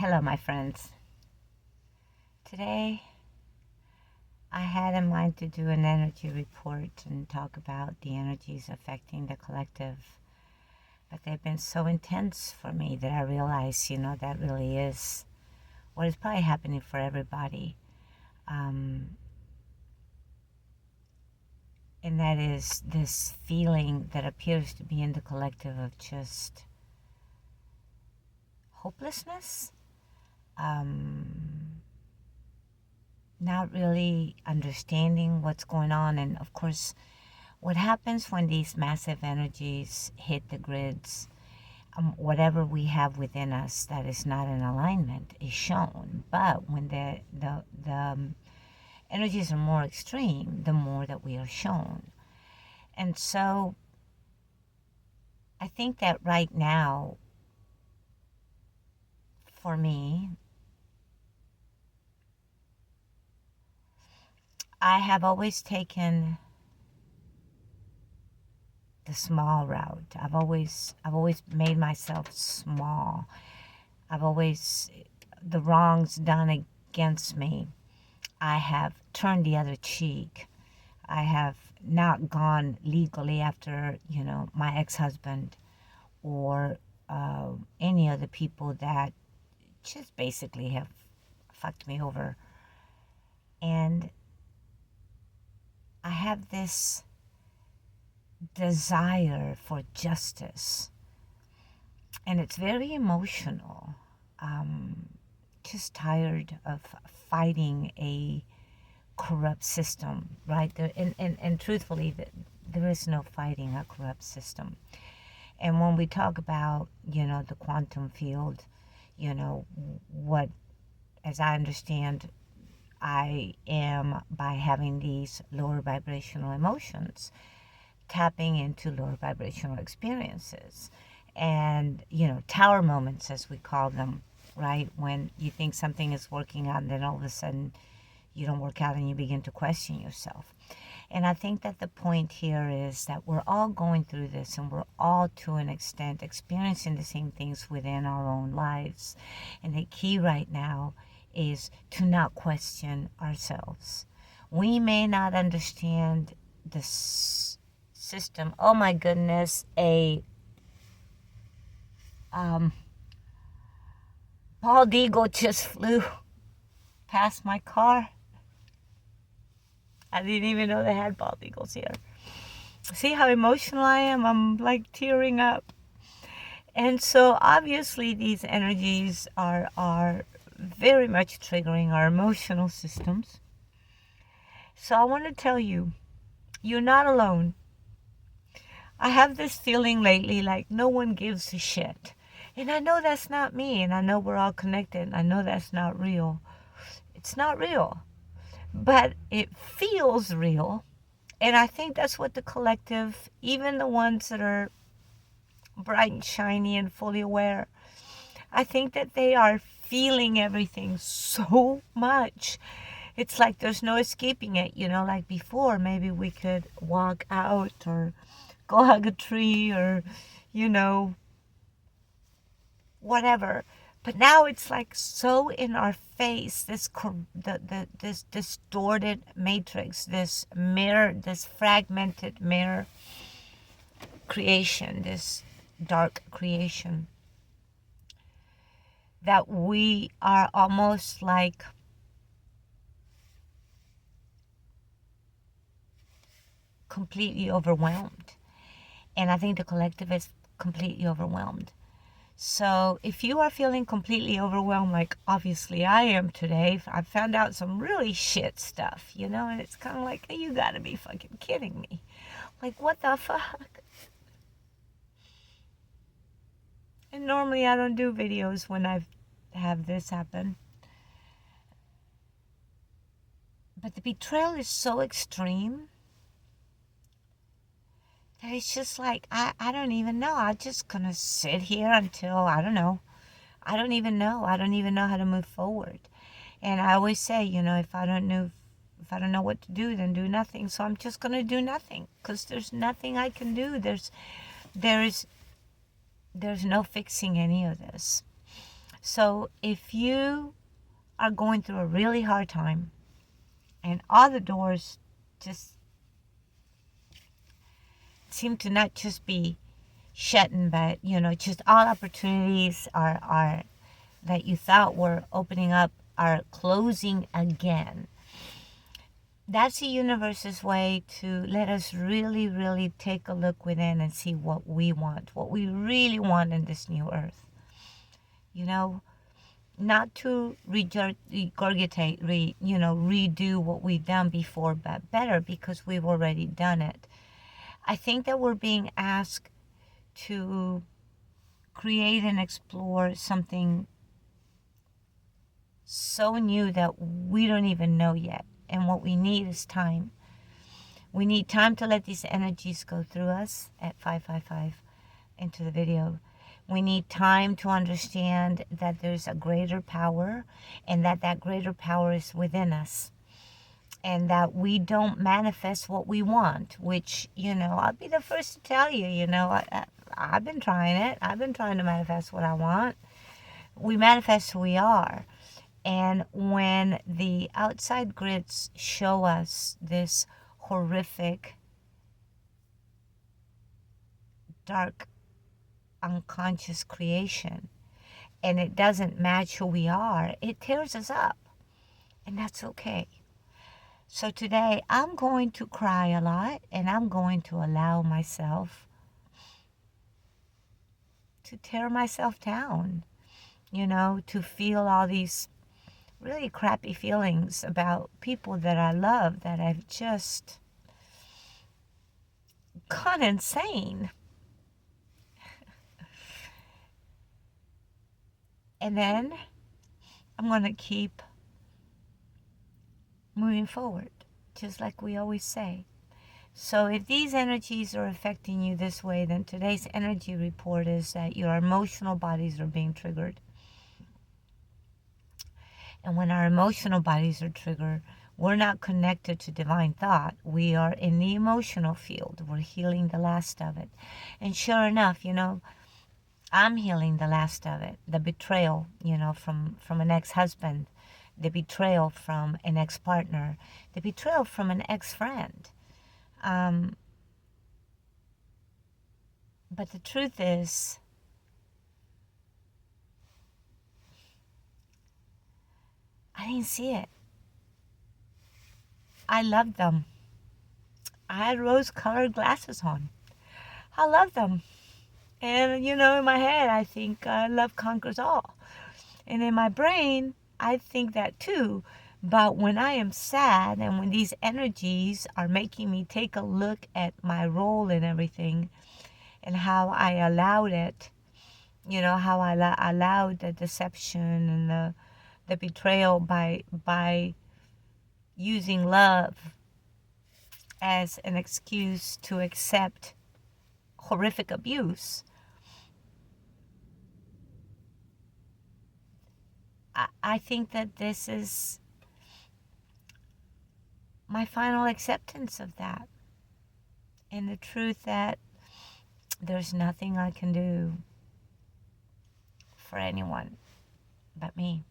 Hello, my friends. Today, I had in mind to do an energy report and talk about the energies affecting the collective. But they've been so intense for me that I realize, that really is what is probably happening for everybody. And that is this feeling that appears to be in the collective of just hopelessness. Not really understanding what's going on. And of course, what happens when these massive energies hit the grids, whatever we have within us that is not in alignment is shown. But when the energies are more extreme, the more that we are shown. And so I think that right now, for me, I have always taken the small route. I've always made myself small. The wrongs done against me, I have turned the other cheek. I have not gone legally after, my ex-husband or any other people that just basically have fucked me over. And I have this desire for justice, and it's very emotional. Just tired of fighting a corrupt system, right? And truthfully, there is no fighting a corrupt system. And when we talk about, the quantum field, what, as I understand, I am, by having these lower vibrational emotions, tapping into lower vibrational experiences. And, tower moments, as we call them, right? When you think something is working out, and then all of a sudden you don't work out and you begin to question yourself. And I think that the point here is that we're all going through this, and we're all, to an extent, experiencing the same things within our own lives. And the key right now is to not question ourselves. We may not understand the system. Oh my goodness, a bald eagle just flew past my car. I didn't even know they had bald eagles here. See how emotional I am? I'm like tearing up. And so obviously these energies are very much triggering our emotional systems. So I want to tell you, you're not alone. I have this feeling lately like no one gives a shit. And I know that's not me, and I know we're all connected, and I know that's not real. It's not real. But it feels real. And I think that's what the collective, even the ones that are bright and shiny and fully aware, I think that they are feeling everything so much. It's like there's no escaping it, like before, maybe we could walk out or go hug a tree or, whatever. But now it's like so in our face, this distorted matrix, this mirror, this fragmented mirror creation, this dark creation, that we are almost like completely overwhelmed. And I think the collective is completely overwhelmed. So if you are feeling completely overwhelmed, like obviously I am today, I've found out some really shit stuff, and it's kind of like, hey, you gotta be fucking kidding me. Like, what the fuck? And normally I don't do videos when I have this happen. But the betrayal is so extreme that it's just like, I don't even know. I'm just going to sit here until, I don't know. I don't even know how to move forward. And I always say, if I don't know what to do, then do nothing. So I'm just going to do nothing, because there's nothing I can do. There's no fixing any of this. So if you are going through a really hard time and all the doors just seem to not just be shutting, but just all opportunities are that you thought were opening up are closing again. That's the universe's way to let us really, really take a look within and see what we want, what we really want in this new earth. Not to regurgitate, redo what we've done before, but better, because we've already done it. I think that we're being asked to create and explore something so new that we don't even know yet. And what we need is time. We need time to let these energies go through us at 555 into the video. We need time to understand that there's a greater power, and that greater power is within us. And that we don't manifest what we want, which, I'll be the first to tell you, I've been trying it. I've been trying to manifest what I want. We manifest who we are. And when the outside grids show us this horrific, dark, unconscious creation, and it doesn't match who we are, it tears us up. And that's okay. So today I'm going to cry a lot, and I'm going to allow myself to tear myself down, to feel all these really crappy feelings about people that I love that I've just gone insane. And then I'm going to keep moving forward, just like we always say. So if these energies are affecting you this way, then today's energy report is that your emotional bodies are being triggered. And when our emotional bodies are triggered, we're not connected to divine thought. We are in the emotional field. We're healing the last of it. And sure enough, I'm healing the last of it. The betrayal, from an ex-husband. The betrayal from an ex-partner. The betrayal from an ex-friend. But the truth is, I didn't see it. I loved them. I had rose-colored glasses on. I loved them. And, in my head, I think love conquers all. And in my brain, I think that too. But when I am sad, and when these energies are making me take a look at my role in everything, and how I allowed it, how I allowed the deception and the betrayal by using love as an excuse to accept horrific abuse, I think that this is my final acceptance of that, and the truth that there's nothing I can do for anyone but me.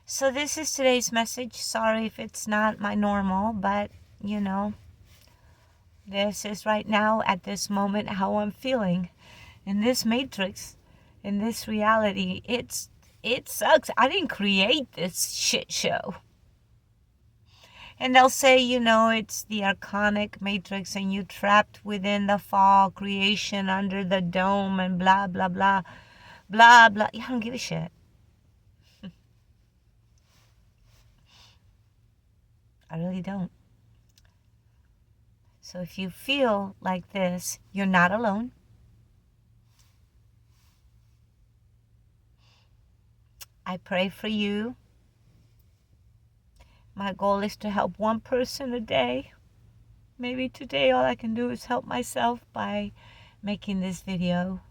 So this is today's message. Sorry if it's not my normal, but this is right now, at this moment, how I'm feeling in this matrix, in this reality. It sucks. I didn't create this shit show. And they'll say, it's the archonic matrix and you trapped within the fall creation under the dome and blah, blah, blah, blah, blah. I don't give a shit. I really don't. So if you feel like this, you're not alone. I pray for you. My goal is to help one person a day. Maybe today all I can do is help myself by making this video.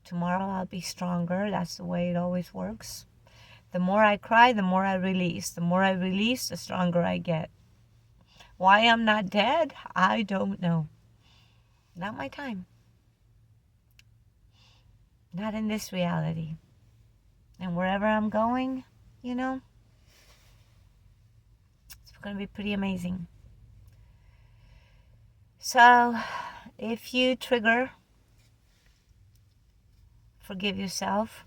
Tomorrow I'll be stronger. That's the way it always works. The more I cry, the more I release. The more I release, the stronger I get. Why I'm not dead, I don't know. Not my time. Not in this reality. And wherever I'm going, you know, it's going to be pretty amazing. So, if you trigger, forgive yourself.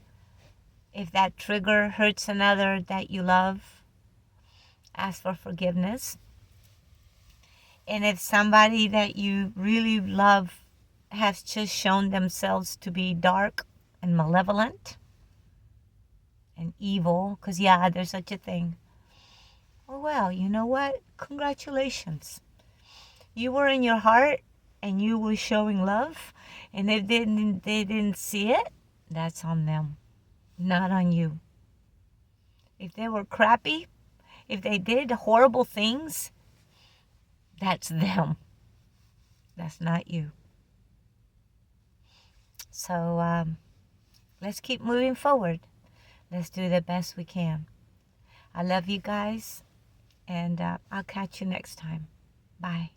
If that trigger hurts another that you love, ask for forgiveness. And if somebody that you really love has just shown themselves to be dark and malevolent and evil, because yeah, there's such a thing. Oh well, you know what? Congratulations. You were in your heart and you were showing love, and if they didn't see it, that's on them, not on you. If they were crappy, if they did horrible things, that's them. That's not you. So let's keep moving forward. Let's do the best we can. I love you guys, and I'll catch you next time. Bye.